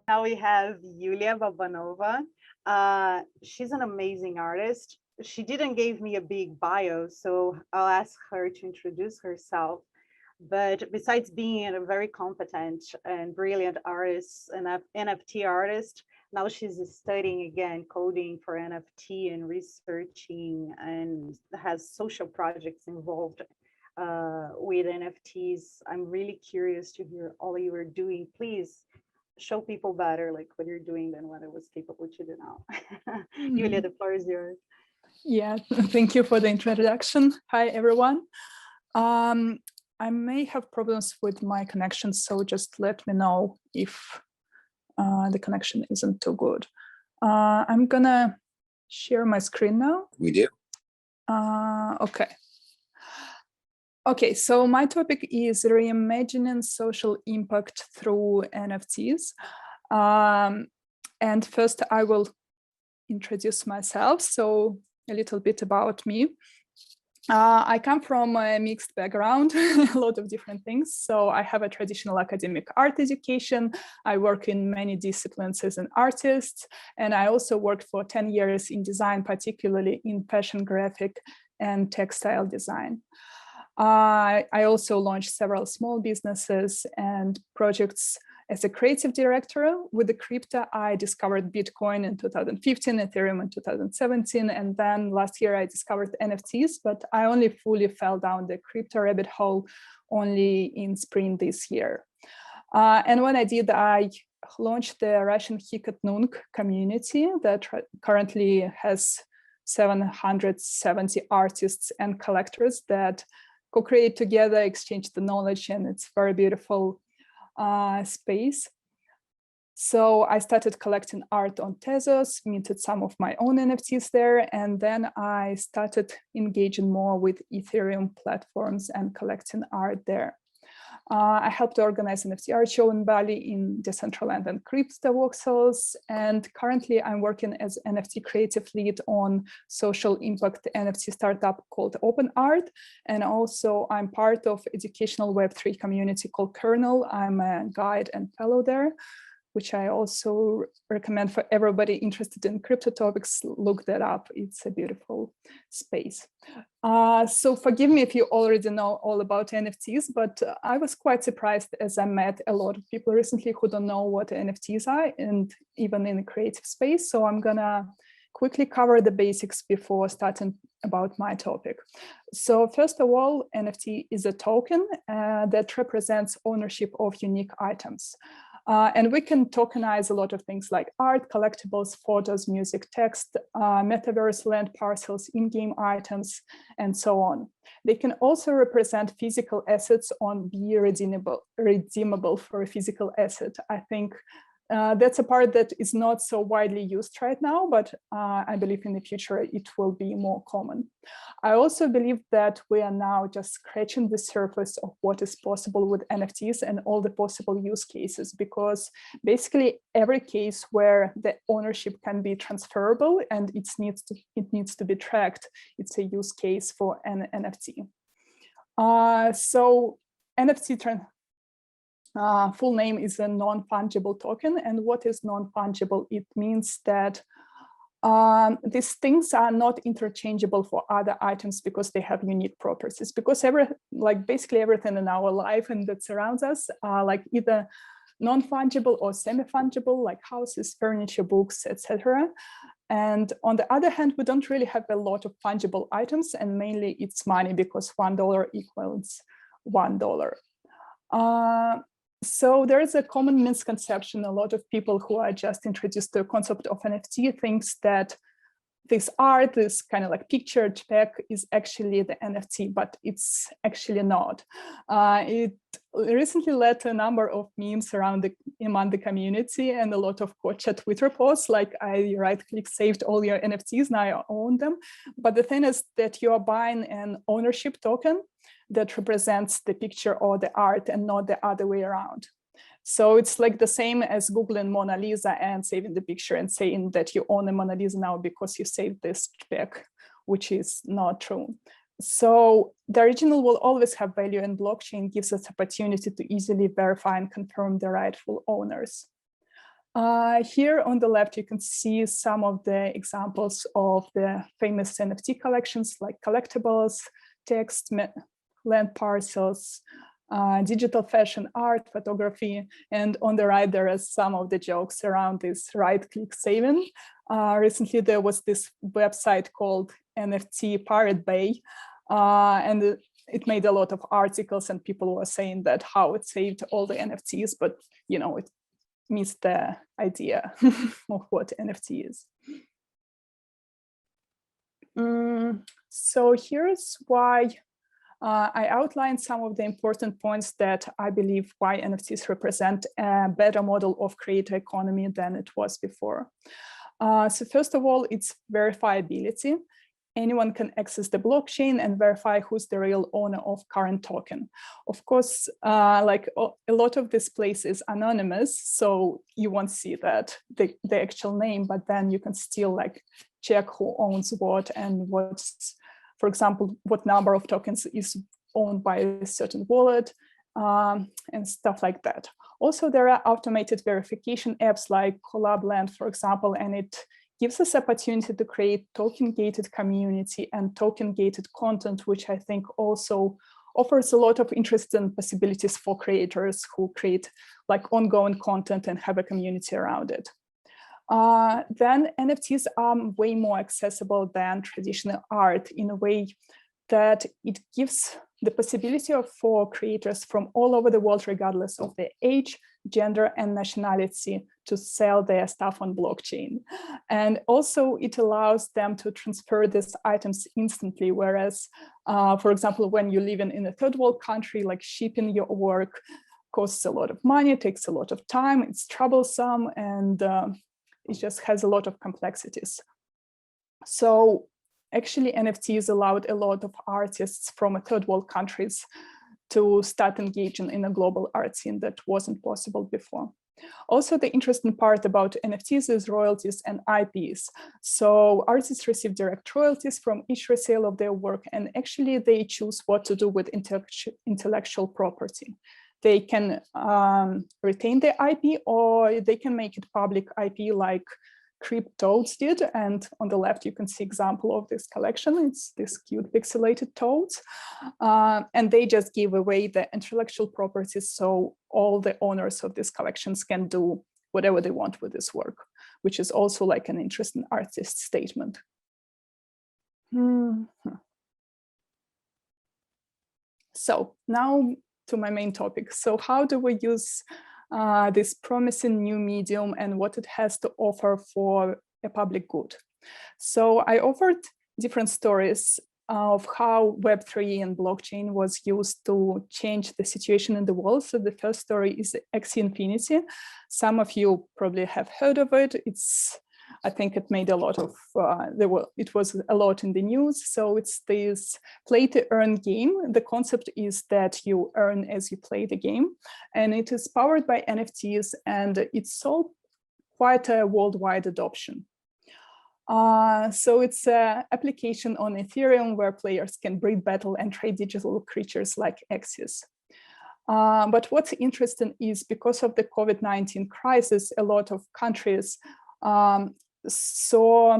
Now we have Yulia Babanova. She's an amazing artist. She didn't give me a big bio, so I'll ask her to introduce herself. But besides being a very competent and brilliant artist, an NFT artist, now she's studying again coding for NFT and researching and has social projects involved with NFTs. I'm really curious to hear all you are doing. Please show people better like what you're doing than what I was capable to do now. Yulia, the floor is yours. Yeah, thank you for the introduction. Hi, everyone. I may have problems with my connection, so just let me know if the connection isn't too good. I'm gonna share my screen now. We do. Okay. Okay, so my topic is reimagining social impact through NFTs. And first I will introduce myself. So a little bit about me. I come from a mixed background, a lot of different things. So I have a traditional academic art education. I work in many disciplines as an artist. And I also worked for 10 years in design, particularly in fashion, graphic, and textile design. I also launched several small businesses and projects as a creative director. With the crypto, I discovered Bitcoin in 2015, Ethereum in 2017, and then last year I discovered NFTs, but I only fully fell down the crypto rabbit hole only in spring this year. And when I did, I launched the Russian Hikatnung community that currently has 770 artists and collectors that co-create together, exchange the knowledge, and it's very beautiful space. So I started collecting art on Tezos, minted some of my own NFTs there, and then I started engaging more with Ethereum platforms and collecting art there. I helped organize NFT art show in Bali in Decentralised and crypto voxels, and currently I'm working as NFT creative lead on social impact NFT startup called Open Art, and also I'm part of educational Web3 community called Kernel. I'm a guide and fellow there, which I also recommend for everybody interested in crypto topics. Look that up. It's a beautiful space. So forgive me if you already know all about NFTs, but I was quite surprised as I met a lot of people recently who don't know what NFTs are, and even in the creative space. So I'm gonna quickly cover the basics before starting about my topic. So first of all, NFT is a token that represents ownership of unique items. And we can tokenize a lot of things like art, collectibles, photos, music, text, metaverse land parcels, in-game items, and so on. They can also represent physical assets or be redeemable for a physical asset. I think that's a part that is not so widely used right now, but I believe in the future it will be more common. I also believe that we are now just scratching the surface of what is possible with NFTs and all the possible use cases, because basically every case where the ownership can be transferable and it needs to be tracked, it's a use case for an NFT. So NFT full name is a non-fungible token. And what is non-fungible? It means that these things are not interchangeable for other items because they have unique properties. Because basically everything in our life and that surrounds us are like either non-fungible or semi-fungible, like houses, furniture, books, etc. And on the other hand, we don't really have a lot of fungible items, and mainly it's money, because $1 equals $1. So there is a common misconception. A lot of people who are just introduced to the concept of NFT thinks that this art, this kind of like picture JPEG, is actually the NFT, but it's actually not. It recently led to a number of memes among the community and a lot of gotcha Twitter posts, like I right-click saved all your NFTs, now I own them. But the thing is that you are buying an ownership token that represents the picture or the art and not the other way around. So it's like the same as Googling Mona Lisa and saving the picture and saying that you own a Mona Lisa now because you saved this JPEG, which is not true. So the original will always have value, and blockchain gives us opportunity to easily verify and confirm the rightful owners. Here on the left, you can see some of the examples of the famous NFT collections like collectibles, text, land parcels, digital fashion, art, photography. And on the right, there are some of the jokes around this right-click saving. Recently, there was this website called NFT Pirate Bay, and it made a lot of articles, and people were saying that how it saved all the NFTs, but it missed the idea of what NFT is. So here's why I outlined some of the important points that I believe why NFTs represent a better model of creator economy than it was before. So first of all, it's verifiability. Anyone can access the blockchain and verify who's the real owner of current token. Of course, like a lot of this place is anonymous, so you won't see that the actual name, but then you can still like check who owns what and what's, for example, what number of tokens is owned by a certain wallet and stuff like that. Also, there are automated verification apps like Collabland, for example, and it gives us opportunity to create token-gated community and token-gated content, which I think also offers a lot of interesting possibilities for creators who create like ongoing content and have a community around it. Then NFTs are way more accessible than traditional art in a way that it gives the possibility for creators from all over the world, regardless of their age, gender, and nationality, to sell their stuff on blockchain. And also it allows them to transfer these items instantly, whereas, for example, when you live in a third world country, like shipping your work costs a lot of money, takes a lot of time, it's troublesome, and it just has a lot of complexities. So actually, NFTs allowed a lot of artists from third world countries to start engaging in a global art scene that wasn't possible before. Also, the interesting part about NFTs is royalties and IPs. So artists receive direct royalties from each resale of their work, and actually they choose what to do with intellectual property. They can retain their IP, or they can make it public IP like Toads did. And on the left, you can see example of this collection. It's this cute pixelated toads. And they just give away the intellectual properties, so all the owners of these collections can do whatever they want with this work, which is also like an interesting artist statement. So now to my main topic. So how do we use this promising new medium and what it has to offer for a public good? So I offered different stories of how Web3 and blockchain was used to change the situation in the world. So the first story is Axiom. Some of you probably have heard of it. I think it made a lot of, it was a lot in the news. So it's this play to earn game. The concept is that you earn as you play the game, and it is powered by NFTs, and it saw quite a worldwide adoption. So it's an application on Ethereum where players can breed, battle, and trade digital creatures like Axis. But what's interesting is because of the COVID-19 crisis, a lot of countries saw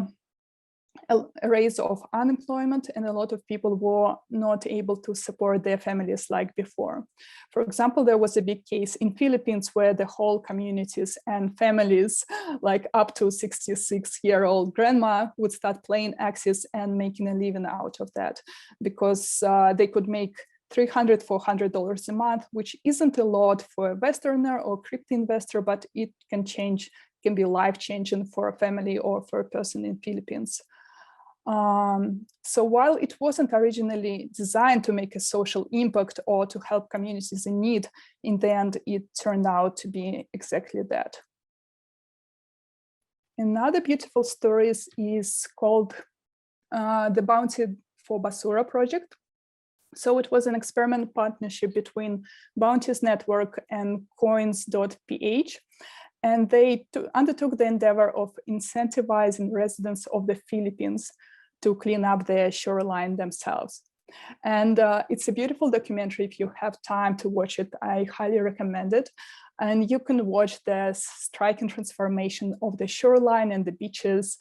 a rise of unemployment, and a lot of people were not able to support their families like before. For example, there was a big case in Philippines where the whole communities and families, like up to 66-year-old grandma, would start playing Axis and making a living out of that, because they could make $300, $400 a month, which isn't a lot for a Westerner or crypto investor, but it can change, can be life-changing for a family or for a person in Philippines. So while it wasn't originally designed to make a social impact or to help communities in need, in the end, it turned out to be exactly that. Another beautiful story is called the Bounty for Basura project. So it was an experiment partnership between Bounties Network and coins.ph. And they undertook the endeavor of incentivizing residents of the Philippines to clean up their shoreline themselves. And it's a beautiful documentary. If you have time to watch it, I highly recommend it. And you can watch the striking transformation of the shoreline and the beaches,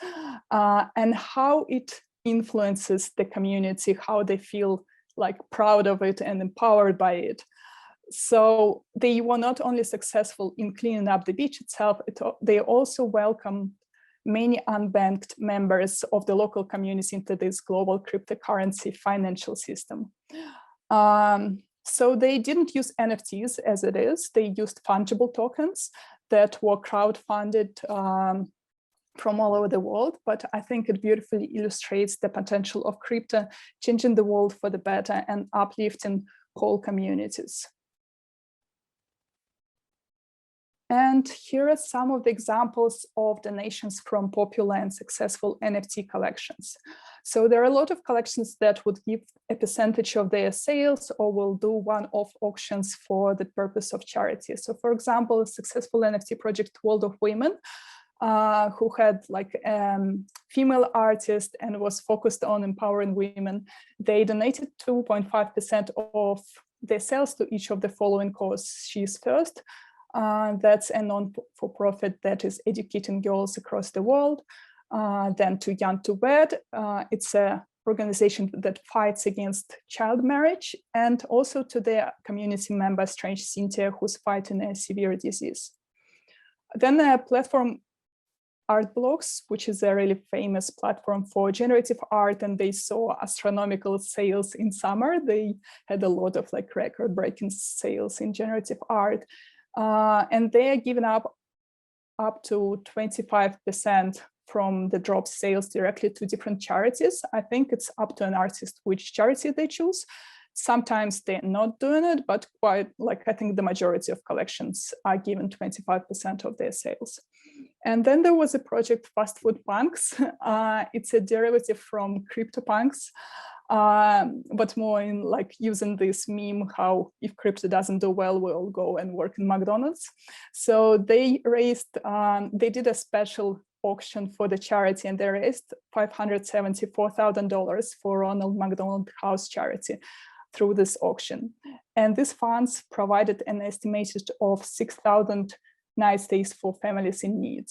and how it influences the community, how they feel like proud of it and empowered by it. So they were not only successful in cleaning up the beach itself, they also welcomed many unbanked members of the local community into this global cryptocurrency financial system. So they didn't use NFTs as it is. They used fungible tokens that were crowdfunded from all over the world. But I think it beautifully illustrates the potential of crypto changing the world for the better and uplifting whole communities. And here are some of the examples of donations from popular and successful NFT collections. So there are a lot of collections that would give a percentage of their sales or will do one-off auctions for the purpose of charity. So for example, a successful NFT project, World of Women, who had like female artist and was focused on empowering women. They donated 2.5% of their sales to each of the following causes. She's First. That's a non-for-profit that is educating girls across the world. Then to Young to Wed, it's an organization that fights against child marriage, and also to their community member, Strange Cynthia, who's fighting a severe disease. Then a platform, Art Blocks, which is a really famous platform for generative art, and they saw astronomical sales in summer. They had a lot of like record-breaking sales in generative art. And they are giving up to 25% from the drop sales directly to different charities. I think it's up to an artist which charity they choose. Sometimes they're not doing it, but quite like I think the majority of collections are given 25% of their sales. And then there was a project, Fast Food Punks. It's a derivative from CryptoPunks. But more in like using this meme, how if crypto doesn't do well, we'll go and work in McDonald's. So they raised, they did a special auction for the charity, and they raised $574,000 for Ronald McDonald House charity through this auction. And these funds provided an estimated of 6,000 night stays for families in need.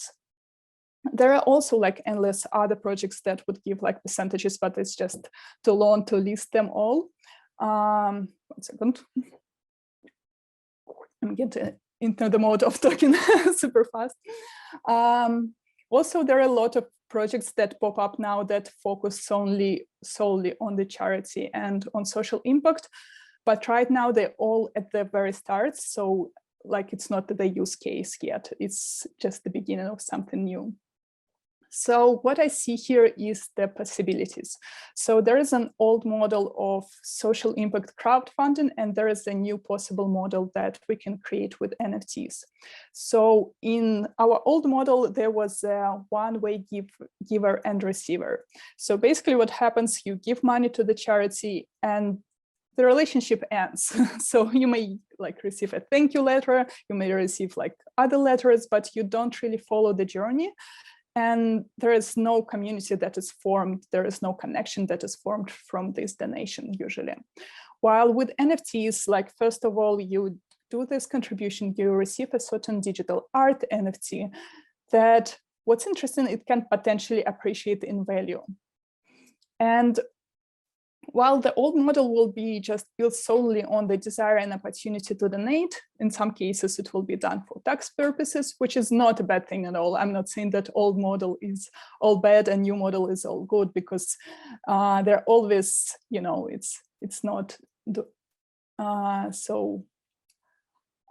There are also like endless other projects that would give like percentages, but it's just too long to list them all. 1 second. I'm getting into the mode of talking super fast. Also, there are a lot of projects that pop up now that focus solely on the charity and on social impact. But right now they're all at the very start. So like it's not the use case yet. It's just the beginning of something new. So what I see here is the possibilities. So there is an old model of social impact crowdfunding, and there is a new possible model that we can create with NFTs. So in our old model, there was a one-way giver and receiver. So basically what happens, you give money to the charity and the relationship ends. So you may like receive a thank you letter, you may receive like other letters, but you don't really follow the journey. And there is no community that is formed, there is no connection that is formed from this donation usually. While with NFTs, like first of all, you do this contribution, you receive a certain digital art NFT that what's interesting, it can potentially appreciate in value. And while the old model will be just built solely on the desire and opportunity to donate, in some cases it will be done for tax purposes, which is not a bad thing at all. I'm not saying that old model is all bad and new model is all good, because they're always, you know, it's not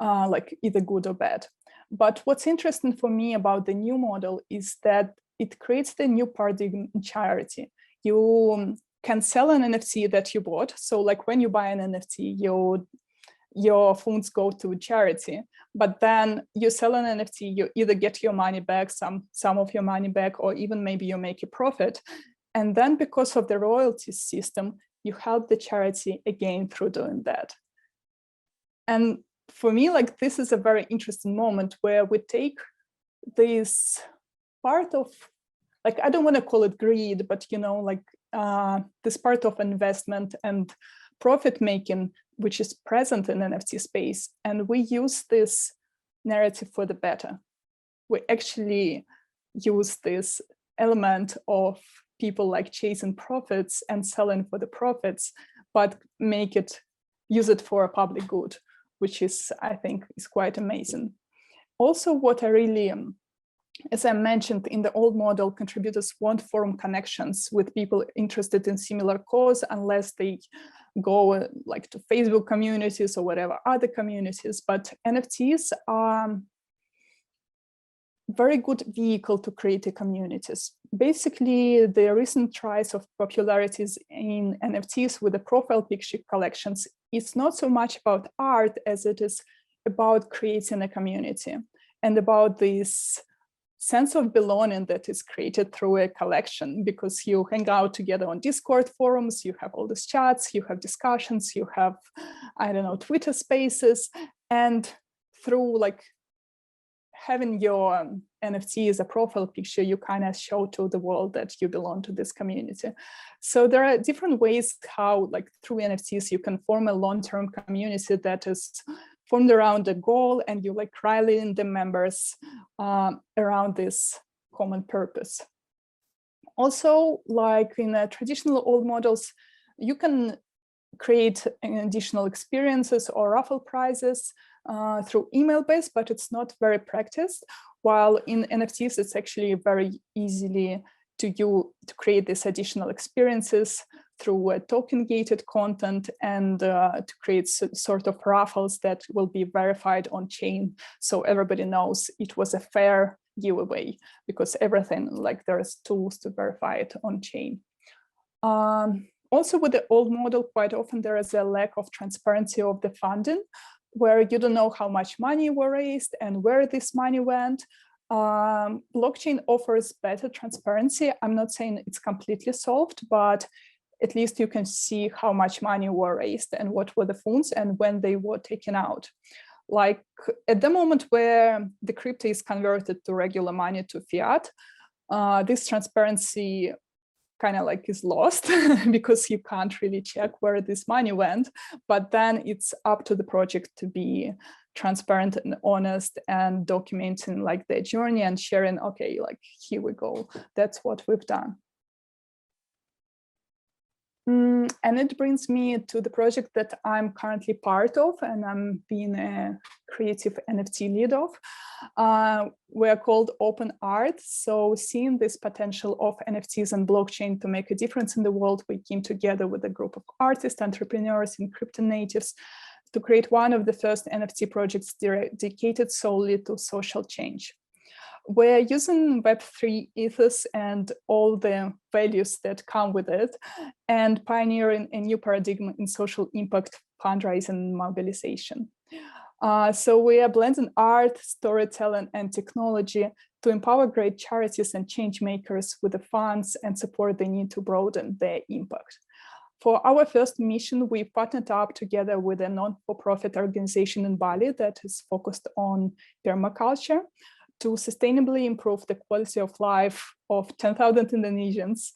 like either good or bad. But what's interesting for me about the new model is that it creates the new paradigm in charity. You can sell an NFT that you bought. So like when you buy an NFT, your funds go to charity, but then you sell an NFT, you either get your money back, some of your money back, or even maybe you make a profit. And then because of the royalty system, you help the charity again through doing that. And for me, like this is a very interesting moment where we take this part of, like, I don't want to call it greed, but you know, like this part of investment and profit making, which is present in NFT space. And we use this narrative for the better. We actually use this element of people like chasing profits and selling for the profits, but use it for a public good, which is, I think, is quite amazing. Also, what I really, as I mentioned, in the old model, contributors won't form connections with people interested in similar cause unless they go like to Facebook communities or whatever other communities. But NFTs are very good vehicle to create a communities. Basically, the recent rise of popularities in NFTs with the profile picture collections is not so much about art as it is about creating a community and about this sense of belonging that is created through a collection, because you hang out together on Discord forums, you have all these chats, you have discussions, you have, I don't know, Twitter spaces, and through like having your NFT as a profile picture, you kind of show to the world that you belong to this community. So there are different ways how, like through NFTs, you can form a long-term community that is formed around a goal, and you like rallying the members around this common purpose. Also, like in traditional old models, you can create additional experiences or raffle prizes through email-based, but it's not very practiced. While in NFTs, it's actually very easily to create these additional experiences through token-gated content and to create sort of raffles that will be verified on chain, so everybody knows it was a fair giveaway, because everything, like there's tools to verify it on chain. Also, with the old model, quite often there is a lack of transparency of the funding, where you don't know how much money were raised and where this money went. Blockchain offers better transparency. I'm not saying it's completely solved, but at least you can see how much money were raised and what were the funds and when they were taken out. Like at the moment where the crypto is converted to regular money, to fiat, this transparency kind of like is lost because you can't really check where this money went. But then it's up to the project to be transparent and honest and documenting like their journey and sharing, okay, like here we go, that's what we've done. And it brings me to the project that I'm currently part of, and I'm being a creative NFT lead of. We're called Open Art. So seeing this potential of NFTs and blockchain to make a difference in the world, we came together with a group of artists, entrepreneurs, and crypto natives to create one of the first NFT projects dedicated solely to social change. We're using Web3 ethos and all the values that come with it, and pioneering a new paradigm in social impact, fundraising, and mobilization. So we are blending art, storytelling, and technology to empower great charities and change makers with the funds and support they need to broaden their impact. For our first mission, we partnered up together with a non-for-profit organization in Bali that is focused on permaculture, to sustainably improve the quality of life of 10,000 Indonesians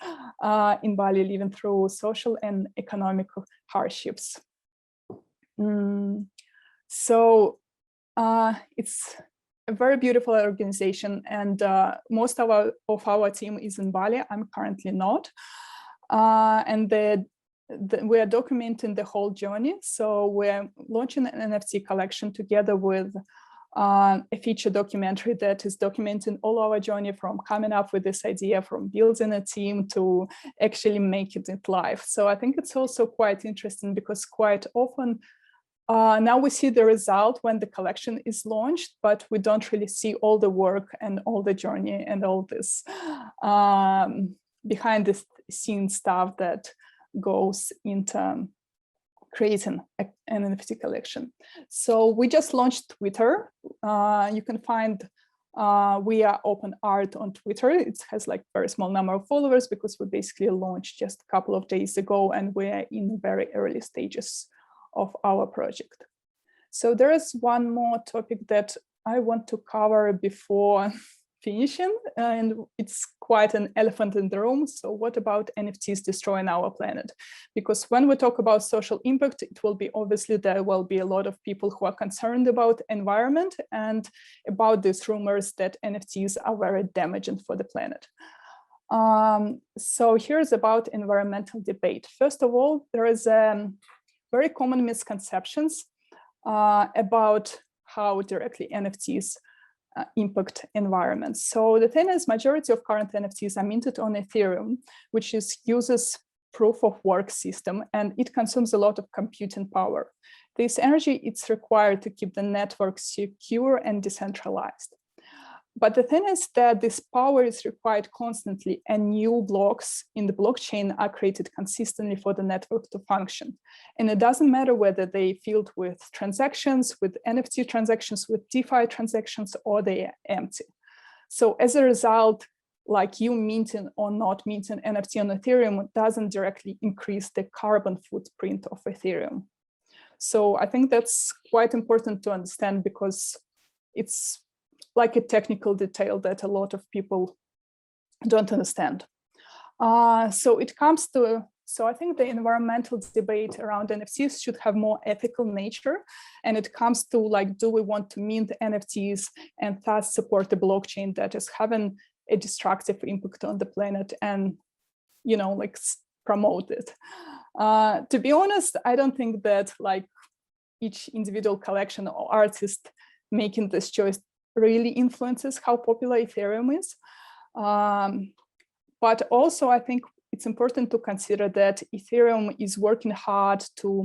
in Bali living through social and economic hardships. So it's a very beautiful organization, and most of our team is in Bali. I'm currently not. And we are documenting the whole journey. So we're launching an NFT collection together with a feature documentary that is documenting all our journey from coming up with this idea, from building a team to actually make it live. So I think it's also quite interesting because quite often now we see the result when the collection is launched, but we don't really see all the work and all the journey and all this behind the scenes stuff that goes into creating an NFT collection. So we just launched Twitter. You can find we are Open Art on Twitter. It has like very small number of followers because we basically launched just a couple of days ago, and we're in very early stages of our project. So there is one more topic that I want to cover before finishing, and it's quite an elephant in the room. So what about NFTs destroying our planet? Because when we talk about social impact, it will be obviously there will be a lot of people who are concerned about environment and about these rumors that NFTs are very damaging for the planet. So here's about environmental debate. First of all, there is very common misconceptions about how directly NFTs impact environments. So the thing is, majority of current NFTs are minted on Ethereum, which uses proof of work system, and it consumes a lot of computing power. This energy is required to keep the network secure and decentralized. But the thing is that this power is required constantly, and new blocks in the blockchain are created consistently for the network to function. And it doesn't matter whether they filled with transactions, with NFT transactions, with DeFi transactions, or they are empty. So as a result, like you minting or not minting NFT on Ethereum doesn't directly increase the carbon footprint of Ethereum. So I think that's quite important to understand, because it's like a technical detail that a lot of people don't understand. So I think the environmental debate around NFTs should have more ethical nature. And it comes to like, do we want to mint NFTs and thus support the blockchain that is having a destructive impact on the planet and, you know, like promote it? To be honest, I don't think that like each individual collection or artist making this choice really influences how popular Ethereum is. But also I think it's important to consider that Ethereum is working hard to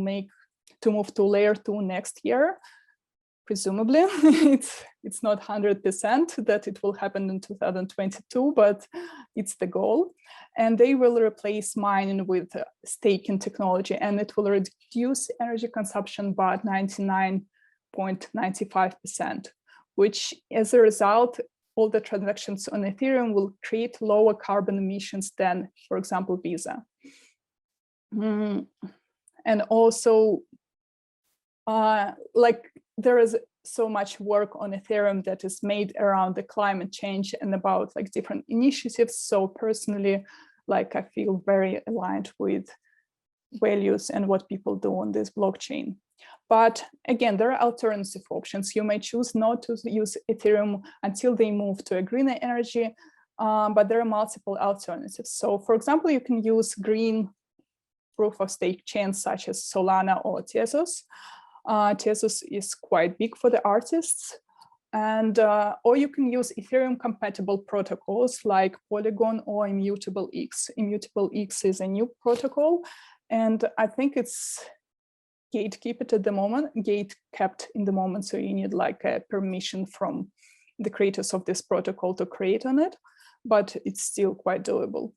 move to layer 2 next year. Presumably, it's not 100% that it will happen in 2022, but it's the goal. And they will replace mining with staking technology, and it will reduce energy consumption by 99.95%. which as a result, all the transactions on Ethereum will create lower carbon emissions than, for example, Visa. And also, like there is so much work on Ethereum that is made around the climate change and about like different initiatives. So personally, like I feel very aligned with values and what people do on this blockchain. But again, there are alternative options. You may choose not to use Ethereum until they move to a greener energy, but there are multiple alternatives. So for example, you can use green proof of stake chains such as Solana or Tezos. Tezos is quite big for the artists. And or you can use Ethereum compatible protocols like Polygon or Immutable X. Immutable X is a new protocol, and I think it's gatekept at the moment, gate-kept in the moment. So you need like a permission from the creators of this protocol to create on it, but it's still quite doable.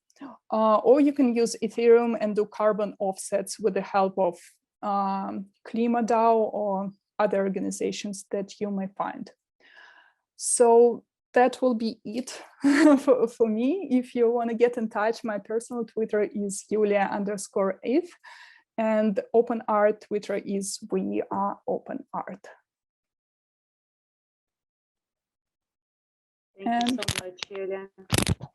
Or you can use Ethereum and do carbon offsets with the help of KlimaDAO or other organizations that you may find. So that will be it for me. If you want to get in touch, my personal Twitter is Yulia_8. And Open Art Twitter is We Are Open Art. Thank you so much, Yulia.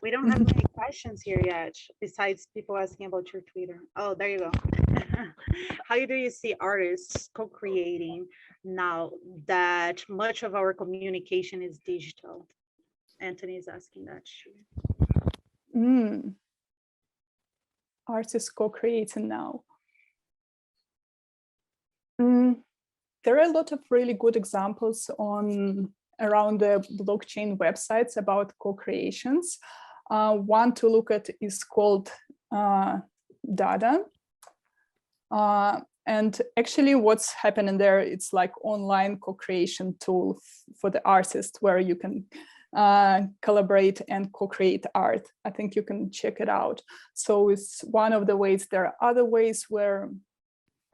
We don't have many questions here yet, besides people asking about your Twitter. Oh, there you go. How do you see artists co-creating now that much of our communication is digital? Anthony is asking that. Artists co-creating now. There are a lot of really good examples around the blockchain websites about co-creations. One to look at is called Dada. And actually what's happening there, it's like online co-creation tool for the artist where you can collaborate and co-create art. I think you can check it out. So it's one of the ways. There are other ways where,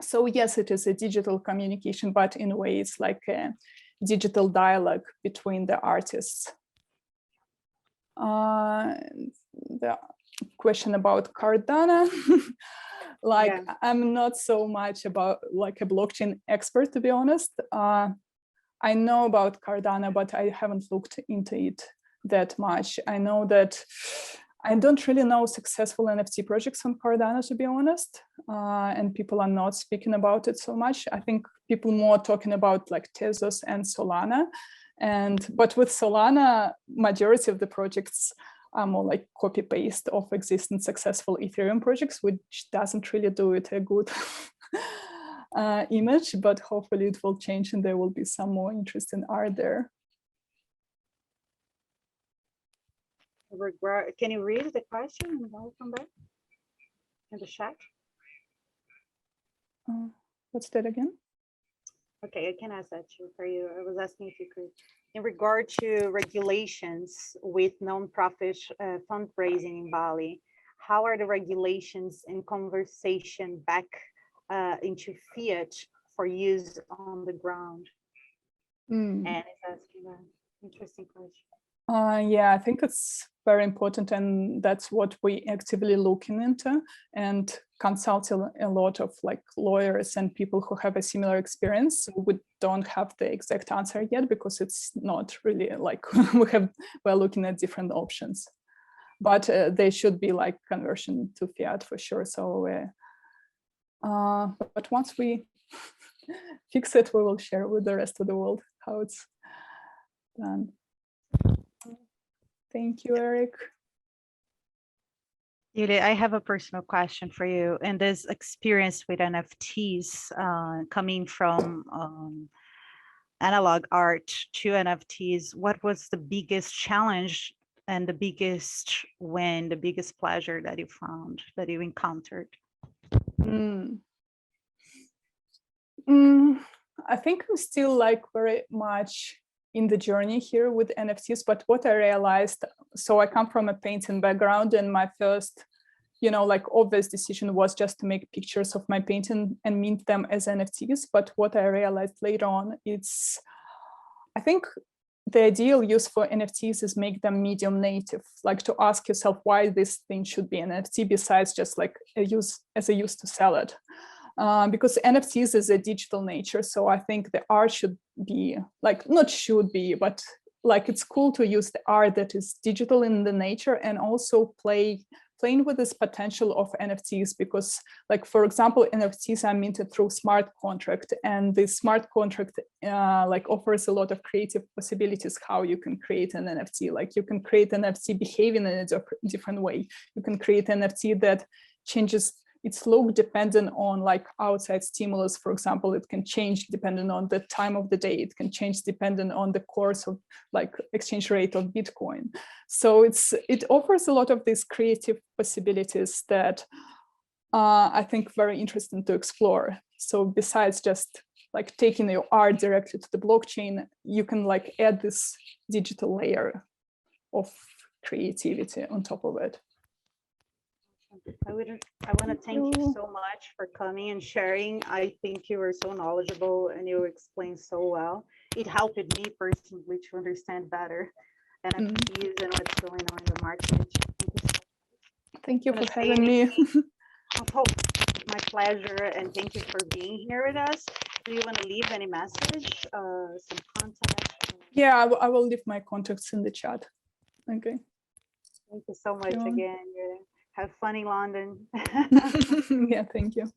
so yes, it is a digital communication, but in a way it's like a digital dialogue between the artists. The question about Cardano, like yeah. I'm not so much about like a blockchain expert, to be honest. I know about Cardano, but I haven't looked into it that much. I know that I don't really know successful NFT projects on Cardano, to be honest, and people are not speaking about it so much. I think people more talking about like Tezos and Solana, but with Solana, majority of the projects are more like copy paste of existing successful Ethereum projects, which doesn't really do it a good image. But hopefully it will change and there will be some more interesting art there. Can you read the question and I'll come back in the chat? What's that again? Okay, I can ask that for you. I was asking if you could. In regard to regulations with non-profit fundraising in Bali, how are the regulations in conversation back into fiat for use on the ground? And it's asking an interesting question. Yeah, I think it's very important, and that's what we actively looking into and consulting a lot of like lawyers and people who have a similar experience. We don't have the exact answer yet because it's not really like we're looking at different options, but they should be like conversion to fiat for sure. So, but once we fix it, we will share with the rest of the world how it's done. Thank you, Eric. Yulia, I have a personal question for you. And this experience with NFTs coming from analog art to NFTs, what was the biggest challenge and the biggest win, the biggest pleasure that you found, that you encountered? I think I'm still like very much in the journey here with NFTs, but what I realized, so I come from a painting background, and my first, like obvious decision was just to make pictures of my painting and mint them as NFTs. But what I realized later on, I think the ideal use for NFTs is make them medium native, like to ask yourself why this thing should be an NFT besides just like a use to sell it. Because NFTs is a digital nature. So I think the art should be like, not should be, but like it's cool to use the art that is digital in the nature and also playing with this potential of NFTs, because like, for example, NFTs are minted through smart contract, and the smart contract like offers a lot of creative possibilities how you can create an NFT. Like you can create an NFT behaving in a different way. You can create an NFT that changes its look depending on like outside stimulus. For example, it can change depending on the time of the day. It can change depending on the course of like exchange rate of Bitcoin. So it offers a lot of these creative possibilities that I think very interesting to explore. So besides just like taking your art directly to the blockchain, you can like add this digital layer of creativity on top of it. I want to thank you so much for coming and sharing. I think you were so knowledgeable and you explained so well. It helped me personally to understand better NFTs and what's going on in the market. Thank you for having me. My pleasure, and thank you for being here with us. Do you want to leave any message, some contact? Yeah, I will leave my contacts in the chat. Okay. Thank you so much again. Have fun in London. Yeah, thank you.